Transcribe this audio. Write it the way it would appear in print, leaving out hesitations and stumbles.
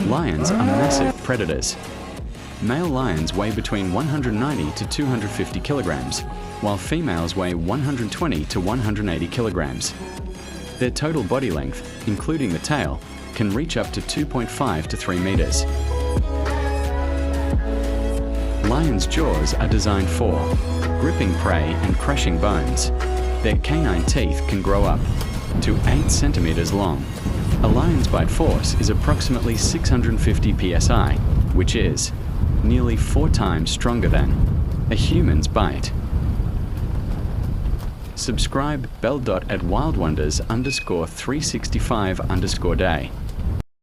Lions are massive predators. Male lions weigh between 190 to 250 kilograms, while females weigh 120 to 180 kilograms. Their total body length, including the tail, can reach up to 2.5 to 3 meters. Lions' jaws are designed for gripping prey and crushing bones. Their canine teeth can grow up to 8 centimeters long. A lion's bite force is approximately 650 psi, which is nearly 4 times stronger than a human's bite. Subscribe bell.@wildwonders_365_day.